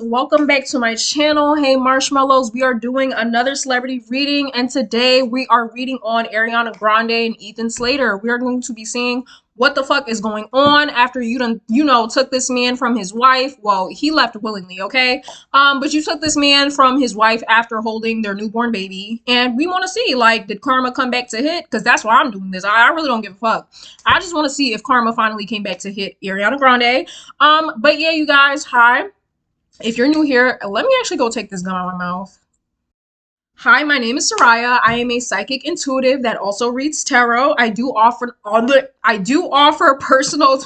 welcome back to my channel. Hey marshmallows, we are doing another celebrity reading, and today we are reading on Ariana Grande and Ethan Slater. We are going to be seeing what the fuck is going on after you done, took this man from his wife. Well, he left willingly, okay? But you took this man from his wife after holding their newborn baby, and we want to see, like, did karma come back to hit? Because that's why I'm doing this. I really don't give a fuck. I just want to see if karma finally came back to hit Ariana Grande. But yeah, you guys, hi. If you're new here, let me actually go take this gum out of my mouth. Hi, my name is Soraya. I am a psychic intuitive that also reads tarot. I do offer personal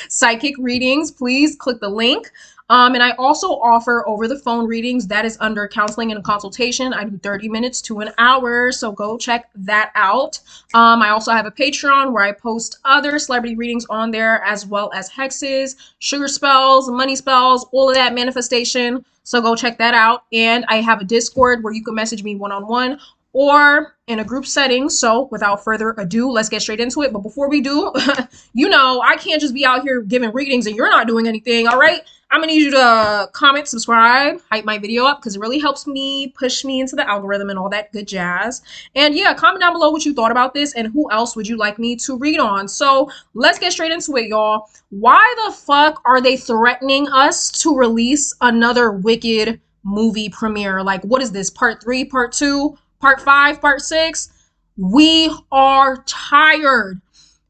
psychic readings. Please click the link. And I also offer over the phone readings. That is under counseling and consultation. I do 30 minutes to an hour, so go check that out. I also have a Patreon where I post other celebrity readings on there, as well as hexes, sugar spells, money spells, all of that manifestation. So go check that out. And I have a Discord where you can message me one-on-one or in a group setting. So without further ado, let's get straight into it. But before we do, I can't just be out here giving readings and you're not doing anything. All right. I'm going to need you to comment, subscribe, hype my video up because it really helps me push me into the algorithm and all that good jazz. And yeah, comment down below what you thought about this and who else would you like me to read on. So let's get straight into it, y'all. Why the fuck are they threatening us to release another Wicked movie premiere? Like, what is this? Part 3, part 2, part 5, part 6? We are tired.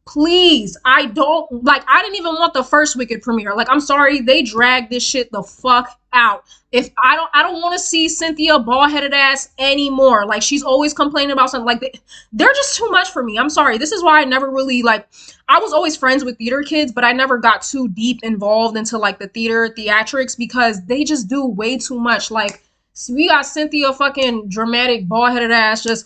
Please, I didn't even want the first Wicked premiere. Like, I'm sorry, they dragged this shit the fuck out. If I don't want to see Cynthia bald-headed ass anymore. Like, she's always complaining about something. Like, they're just too much for me. I'm sorry. This is why I never really, I was always friends with theater kids, but I never got too deep involved into, like, the theatrics because they just do way too much. Like, we got Cynthia fucking dramatic bald-headed ass just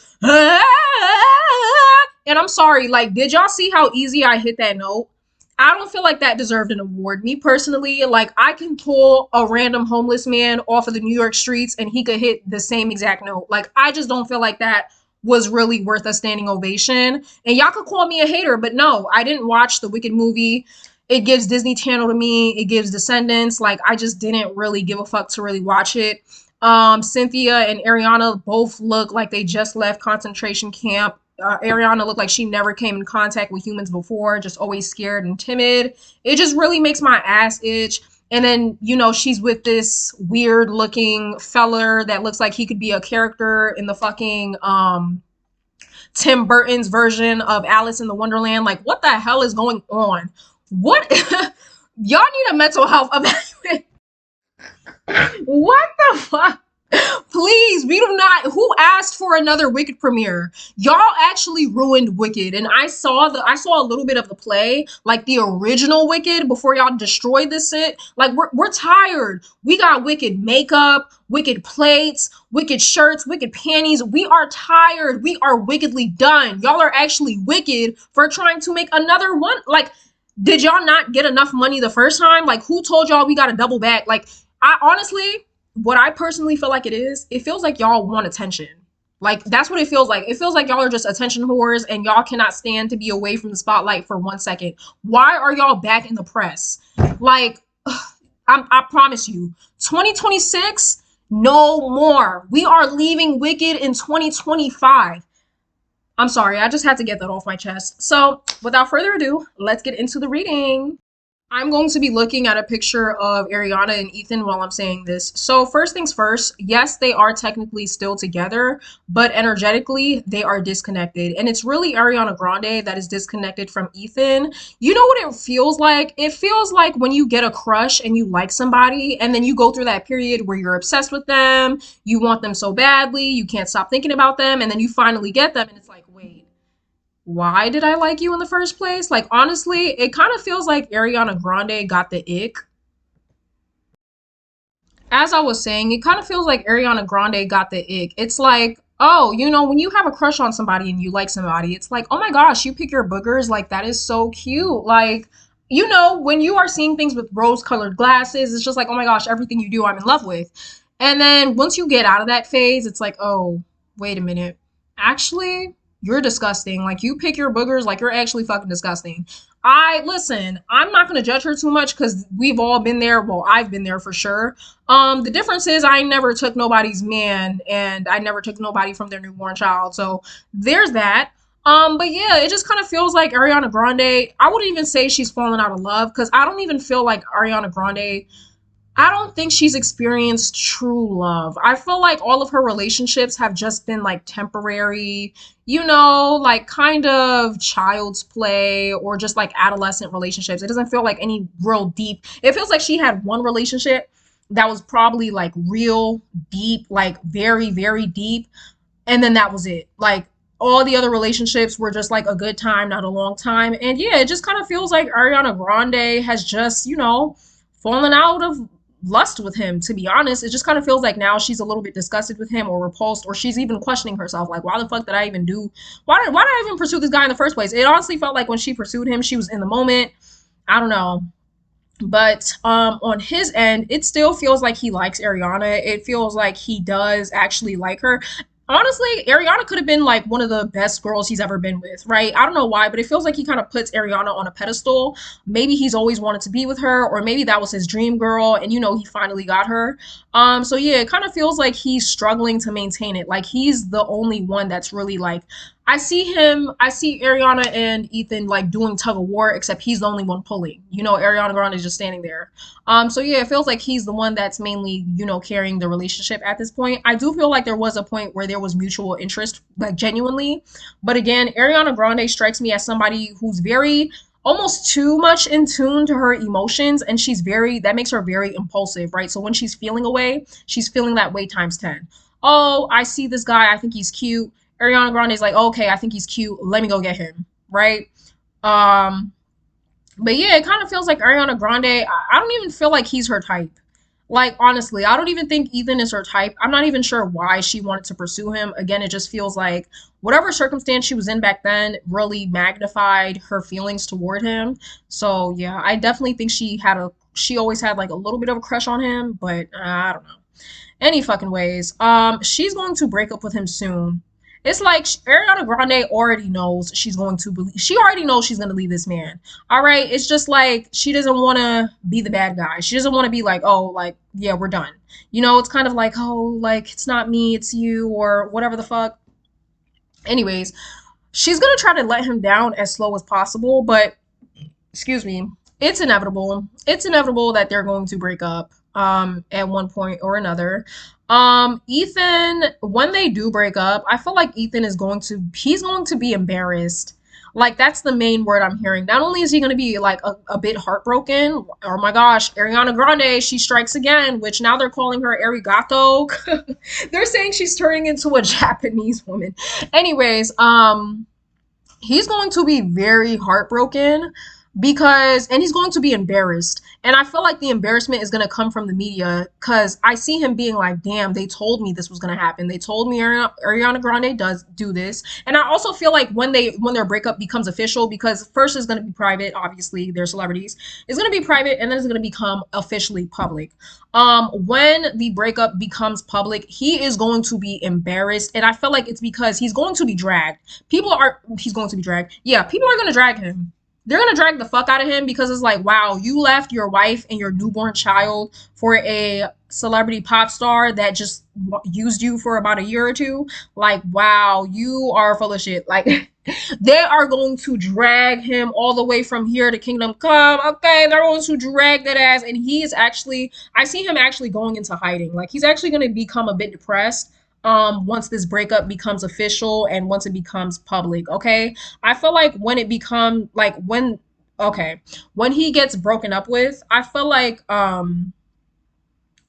and I'm sorry, like, did y'all see how easy I hit that note? I don't feel like that deserved an award. Me personally, like, I can pull a random homeless man off of the New York streets and he could hit the same exact note. Like, I just don't feel like that was really worth a standing ovation. And y'all could call me a hater, but no, I didn't watch the Wicked movie. It gives Disney Channel to me. It gives Descendants. Like, I just didn't really give a fuck to really watch it. Cynthia and Ariana both look like they just left concentration camp. Ariana looked like she never came in contact with humans before, just always scared and timid. It just really makes my ass itch. And then, she's with this weird looking feller that looks like he could be a character in the fucking Tim Burton's version of Alice in the Wonderland. Like, what the hell is going on? What? Y'all need a mental health evaluation. What the fuck? Please, we do not. Who asked for another Wicked premiere? Y'all actually ruined Wicked, and I saw a little bit of the play, like the original Wicked, before y'all destroyed this shit. Like, we're tired. We got Wicked makeup, Wicked plates, Wicked shirts, Wicked panties. We are tired. We are wickedly done. Y'all are actually wicked for trying to make another one. Like, did y'all not get enough money the first time? Like, who told y'all we got to double back? Like, I honestly, what I personally feel like it feels like y'all want attention. Like, that's what it feels like. It feels like y'all are just attention whores and y'all cannot stand to be away from the spotlight for 1 second. Why are y'all back in the press? Like, I promise you, 2026, no more. We are leaving Wicked in 2025. I'm sorry, I just had to get that off my chest. So, without further ado, let's get into the reading. I'm going to be looking at a picture of Ariana and Ethan while I'm saying this. So first things first, yes, they are technically still together, but energetically, they are disconnected. And it's really Ariana Grande that is disconnected from Ethan. You know what it feels like? It feels like when you get a crush and you like somebody, and then you go through that period where you're obsessed with them, you want them so badly, you can't stop thinking about them, and then you finally get them, and it's like, wait, why did I like you in the first place? Like, honestly, it kind of feels like Ariana Grande got the ick. As I was saying, it kind of feels like Ariana Grande got the ick. It's like, oh, when you have a crush on somebody and you like somebody, it's like, oh my gosh, you pick your boogers. Like, that is so cute. Like, when you are seeing things with rose-colored glasses, it's just like, oh my gosh, everything you do, I'm in love with. And then once you get out of that phase, it's like, oh, wait a minute. Actually, you're disgusting. Like, you pick your boogers, like, you're actually fucking disgusting. I listen, I'm not gonna judge her too much because we've all been there. Well, I've been there for sure. The difference is I never took nobody's man and I never took nobody from their newborn child. So there's that. But yeah, it just kind of feels like Ariana Grande. I wouldn't even say she's fallen out of love because I don't even feel like Ariana Grande, I don't think she's experienced true love. I feel like all of her relationships have just been like temporary, like kind of child's play or just like adolescent relationships. It doesn't feel like any real deep. It feels like she had one relationship that was probably like real deep, like very, very deep, and then that was it. Like all the other relationships were just like a good time, not a long time. And yeah, it just kind of feels like Ariana Grande has just, fallen out of lust with him, to be honest. It just kind of feels like now she's a little bit disgusted with him or repulsed, or she's even questioning herself, like, why the fuck did I even do why did I even pursue this guy in the first place? It honestly felt like when she pursued him, she was in the moment. I don't know. But on his end, it still feels like he likes Ariana. It feels like he does actually like her. Honestly, Ariana could have been like one of the best girls he's ever been with, right? I don't know why, but it feels like he kind of puts Ariana on a pedestal. Maybe he's always wanted to be with her, or maybe that was his dream girl, and he finally got her. So yeah, it kind of feels like he's struggling to maintain it. Like he's the only one that's really like, I see Ariana and Ethan like doing tug of war, except he's the only one pulling. Ariana Grande is just standing there. So yeah, it feels like he's the one that's mainly, carrying the relationship at this point. I do feel like there was a point where there was mutual interest, like genuinely. But again, Ariana Grande strikes me as somebody who's very almost too much in tune to her emotions, and that makes her very impulsive, right? So when she's feeling a way, she's feeling that way times 10. Oh, I see this guy, I think he's cute. Ariana Grande's like, okay, I think he's cute. Let me go get him, right? Um, but yeah, it kind of feels like Ariana Grande. I don't even feel like he's her type. Like honestly, I don't even think Ethan is her type. I'm not even sure why she wanted to pursue him. Again, it just feels like whatever circumstance she was in back then really magnified her feelings toward him. So yeah, I definitely think she always had like a little bit of a crush on him, but I don't know. Any fucking ways. She's going to break up with him soon. It's like Ariana Grande already knows she's going to believe. She already knows she's going to leave this man. All right. It's just like she doesn't want to be the bad guy. She doesn't want to be like, oh, like, yeah, we're done. It's kind of like, oh, like, it's not me, it's you, or whatever the fuck. Anyways, she's going to try to let him down as slow as possible, but excuse me, it's inevitable. It's inevitable that they're going to break up at one point or another. Ethan, when they do break up, I feel like Ethan he's going to be embarrassed. Like that's the main word I'm hearing. Not only is he going to be like a bit heartbroken, oh my gosh, Ariana Grande, she strikes again, which now they're calling her arigato. They're saying she's turning into a Japanese woman. Anyways, he's going to be very heartbroken and he's going to be embarrassed. And I feel like the embarrassment is going to come from the media because I see him being like, damn, they told me this was going to happen. They told me Ariana Grande does do this. And I also feel like when their breakup becomes official, because first it's going to be private, obviously they're celebrities, it's going to be private and then it's going to become officially public. When the breakup becomes public, he is going to be embarrassed. And I feel like it's because he's going to be dragged. He's going to be dragged. Yeah, people are going to drag him. They're gonna drag the fuck out of him because it's like, wow, you left your wife and your newborn child for a celebrity pop star that just used you for about a year or two. Like, wow, you are full of shit. Like, they are going to drag him all the way from here to Kingdom Come. Okay, they're going to drag that ass, and I see him actually going into hiding. Like, he's actually gonna become a bit depressed once this breakup becomes official and once it becomes public. Okay, I feel like when he gets broken up with, I feel like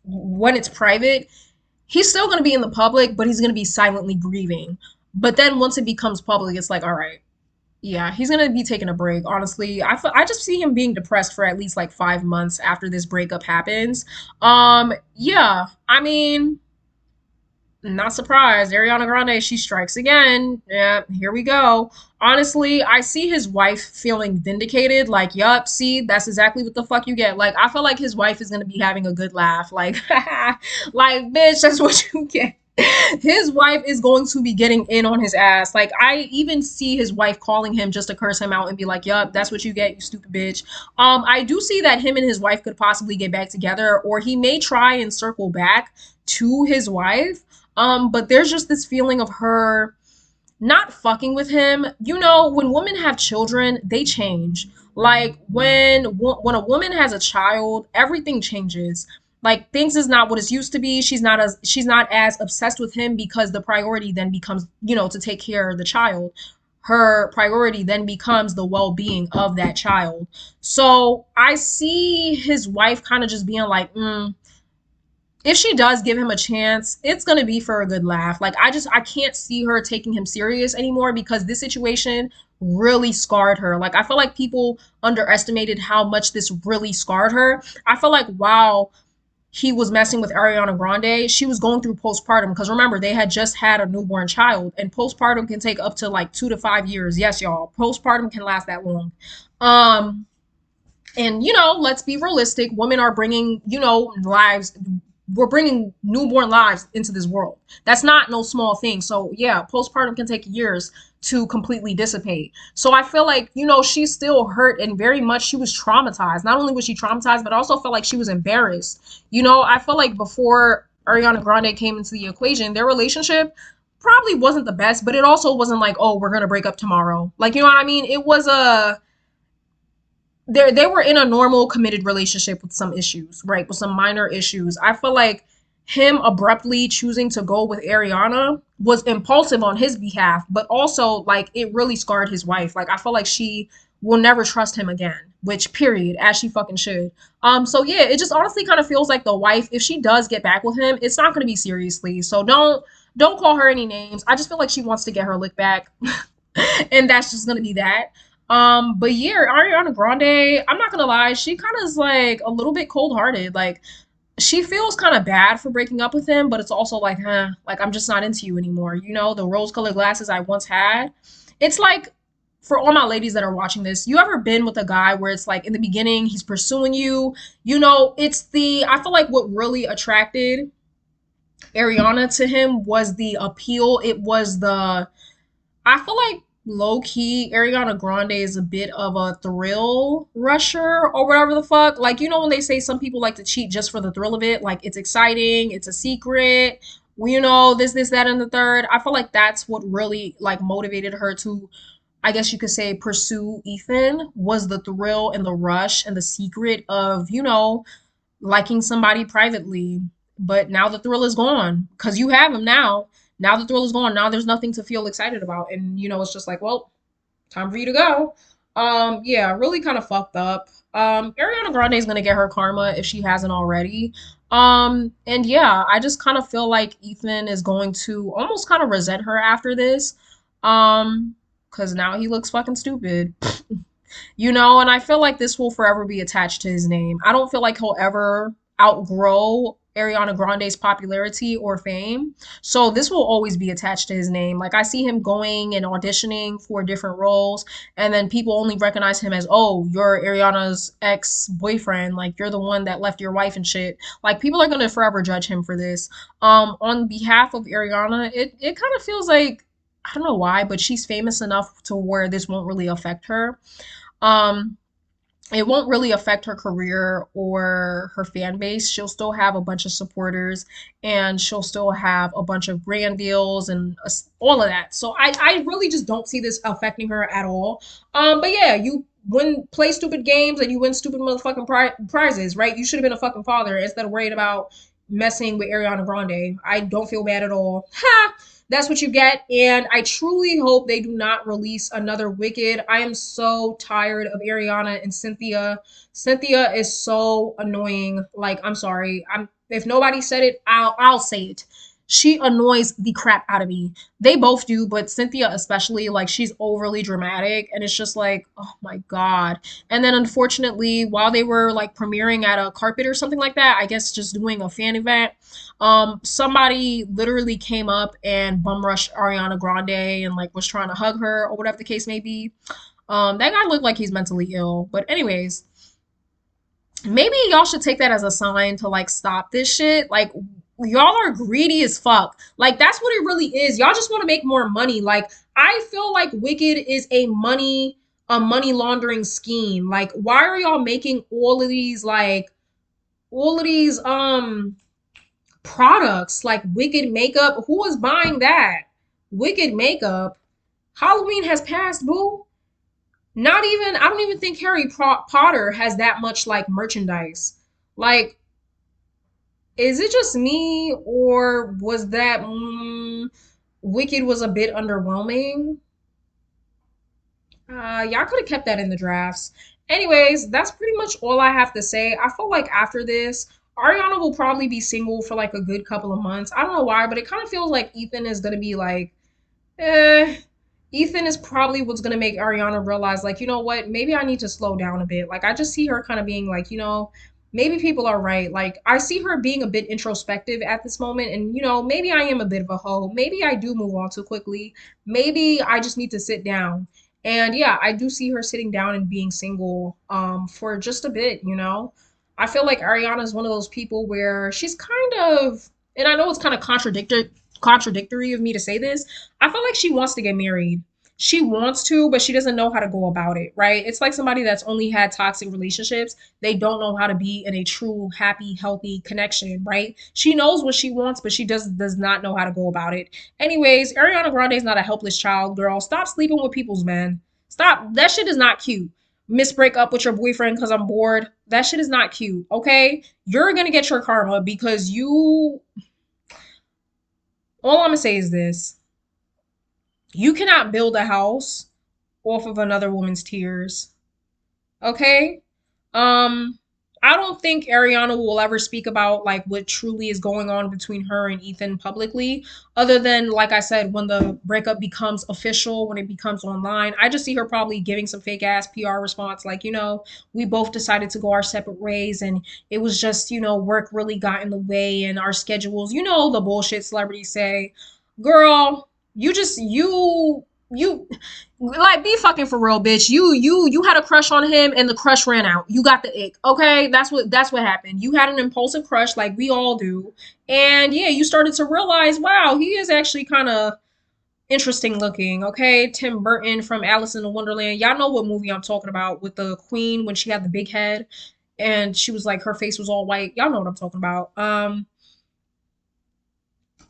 when it's private, he's still going to be in the public, but he's going to be silently grieving. But then once it becomes public, it's like, all right, yeah, he's going to be taking a break. Honestly, I just see him being depressed for at least like 5 months after this breakup happens. Yeah, I mean, not surprised. Ariana Grande, she strikes again. Yeah, here we go. Honestly, I see his wife feeling vindicated. Like, yup, see, that's exactly what the fuck you get. Like, I feel like his wife is gonna be having a good laugh. Like, like, bitch, that's what you get. His wife is going to be getting in on his ass. Like, I even see his wife calling him just to curse him out and be like, yup, that's what you get, you stupid bitch. I do see that him and his wife could possibly get back together, or he may try and circle back to his wife. But there's just this feeling of her not fucking with him. You know, when women have children, they change. Like when a woman has a child, everything changes. Like things is not what it used to be. She's not as obsessed with him because the priority then becomes, to take care of the child. Her priority then becomes the well-being of that child. So I see his wife kind of just being like, if she does give him a chance, it's gonna be for a good laugh. Like I can't see her taking him serious anymore because this situation really scarred her. Like I feel like people underestimated how much this really scarred her. I feel like while he was messing with Ariana Grande, she was going through postpartum because remember they had just had a newborn child and postpartum can take up to like 2 to 5 years. Yes, y'all, postpartum can last that long. Um, and let's be realistic. Women are bringing lives, we're bringing newborn lives into this world. That's not no small thing. So yeah, postpartum can take years to completely dissipate. So I feel like she's still hurt and very much she was traumatized. Not only was she traumatized, but I also felt like she was embarrassed. I feel like before Ariana Grande came into the equation, their relationship probably wasn't the best, but it also wasn't like, oh, we're gonna break up tomorrow. Like, you know what I mean? It was a they were in a normal committed relationship with some issues, right? With some minor issues. I feel like him abruptly choosing to go with Ariana was impulsive on his behalf, but also like it really scarred his wife. Like I feel like she will never trust him again, which period, as she fucking should. So yeah, it just honestly kind of feels like the wife, if she does get back with him, it's not gonna be seriously. So don't call her any names. I just feel like she wants to get her lick back. And that's just gonna be that. But yeah, Ariana Grande, I'm not gonna lie, she kind of is like a little bit cold hearted. Like she feels kind of bad for breaking up with him, but it's also like, like I'm just not into you anymore. The rose colored glasses I once had. It's like for all my ladies that are watching this, you ever been with a guy where it's like in the beginning he's pursuing you? I feel like what really attracted Ariana to him was the appeal. It was the I feel like low key Ariana Grande is a bit of a thrill rusher or whatever the fuck. Like when they say some people like to cheat just for the thrill of it, like it's exciting, it's a secret, this, that, and the third. I feel like that's what really like motivated her to, I guess you could say, pursue Ethan was the thrill and the rush and the secret of, liking somebody privately. But now the thrill is gone because you have him now. Now the thrill is gone. Now there's nothing to feel excited about. And, it's just like, well, time for you to go. Yeah, really kind of fucked up. Ariana Grande is going to get her karma if she hasn't already. And yeah, I just kind of feel like Ethan is going to almost kind of resent her after this. Because now he looks fucking stupid. And I feel like this will forever be attached to his name. I don't feel like he'll ever outgrow Ariana Grande's popularity or fame. So this will always be attached to his name. Like I see him going and auditioning for different roles, and then people only recognize him as, oh, you're Ariana's ex-boyfriend. Like you're the one that left your wife and shit. Like people are gonna forever judge him for this. On behalf of Ariana, it kind of feels like I don't know why, but she's famous enough to where this won't really affect her. Um, it won't really affect her career or her fan base. She'll still have a bunch of supporters and she'll still have a bunch of brand deals and all of that. So I really just don't see this affecting her at all. But yeah, you play stupid games and you win stupid motherfucking prizes, right? You should have been a fucking father instead of worried about messing with Ariana Grande. I don't feel bad at all. Ha! That's what you get. And I truly hope they do not release another Wicked. I am so tired of Ariana and Cynthia. Cynthia is so annoying. Like, I'm sorry. If nobody said it, I'll say it. She annoys the crap out of me. They both do, but Cynthia especially, like she's overly dramatic and it's just like, oh my God. And then unfortunately, while they were like premiering at a carpet or something like that, I guess just doing a fan event, somebody literally came up and bum rushed Ariana Grande and like was trying to hug her or whatever the case may be. That guy looked like he's mentally ill. But anyways, maybe y'all should take that as a sign to like stop this shit. Like y'all are greedy as fuck. Like that's what it really is. Y'all just want to make more money. Like I feel like Wicked is a money laundering scheme. Like why are y'all making all of these products like Wicked makeup? Who is buying that? Wicked makeup. Halloween has passed, boo. Not even I don't even think Potter has that much like merchandise. Like is it just me or was that Wicked was a bit underwhelming? Y'all could have kept that in the drafts. Anyways, that's pretty much all I have to say. I feel like after this, Ariana will probably be single for like a good couple of months. I don't know why, but it kind of feels like Ethan is gonna be like, eh, Ethan is probably what's gonna make Ariana realize, like, you know what, maybe I need to slow down a bit. Like, I just see her kind of being like, maybe people are right. Like, I see her being a bit introspective at this moment, and maybe I am a bit of a hoe. Maybe I do move on too quickly. Maybe I just need to sit down. And yeah, I do see her sitting down and being single for just a bit. I feel like Ariana is one of those people where she's kind of, and I know it's kind of contradictory of me to say this. I feel like she wants to get married. She wants to, but she doesn't know how to go about it, right? It's like somebody that's only had toxic relationships. They don't know how to be in a true, happy, healthy connection, right? She knows what she wants, but she does not know how to go about it. Anyways, Ariana Grande is not a helpless child, girl. Stop sleeping with people's men. Stop. That shit is not cute. Miss break up with your boyfriend because I'm bored. That shit is not cute, okay? You're gonna get your karma because all I'm gonna say is this: you cannot build a house off of another woman's tears. Okay? Um, I don't think Ariana will ever speak about like what truly is going on between her and Ethan publicly, other than like I said, when the breakup becomes official, when it becomes online. I just see her probably giving some fake ass PR response, like, we both decided to go our separate ways and it was just, work really got in the way and our schedules, the bullshit celebrities say. Girl, you just you like be fucking for real, bitch. You had a crush on him and the crush ran out. You got the ick. Okay? That's what happened. You had an impulsive crush like we all do. And yeah, you started to realize, wow, he is actually kind of interesting looking. Okay? Tim Burton from Alice in the Wonderland. Y'all know what movie I'm talking about with the queen when she had the big head and she was like her face was all white. Y'all know what I'm talking about.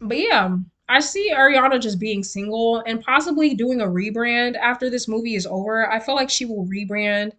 But yeah, I see Ariana just being single and possibly doing a rebrand after this movie is over. I feel like she will rebrand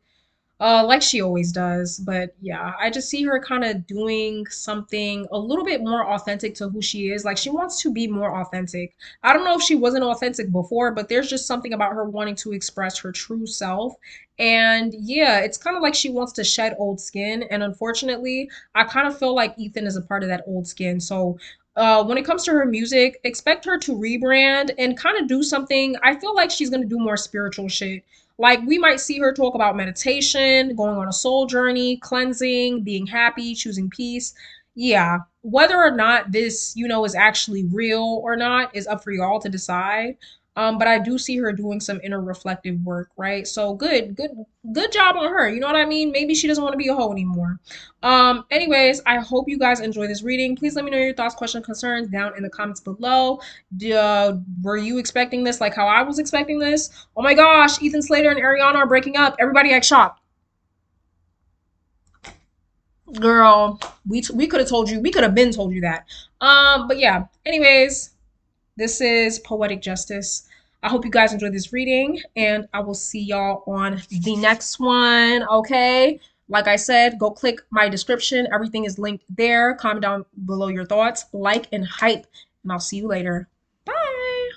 like she always does. But yeah, I just see her kind of doing something a little bit more authentic to who she is. Like she wants to be more authentic. I don't know if she wasn't authentic before, but there's just something about her wanting to express her true self. And yeah, it's kind of like she wants to shed old skin. And unfortunately, I kind of feel like Ethan is a part of that old skin. So when it comes to her music, expect her to rebrand and kind of do something. I feel like she's going to do more spiritual shit. Like we might see her talk about meditation, going on a soul journey, cleansing, being happy, choosing peace. Yeah, whether or not this, is actually real or not is up for y'all to decide. But I do see her doing some inner reflective work, right? So good job on her. You know what I mean? Maybe she doesn't want to be a hoe anymore. Anyways, I hope you guys enjoy this reading. Please let me know your thoughts, questions, concerns down in the comments below. Were you expecting this like how I was expecting this? Oh my gosh, Ethan Slater and Ariana are breaking up. Everybody act shocked. Girl, we could have told you. We could have been told you that. But yeah. Anyways, this is Poetic Justice. I hope you guys enjoyed this reading, and I will see y'all on the next one. Okay. Like I said, go click my description. Everything is linked there. Comment down below your thoughts, like, and hype. And I'll see you later. Bye.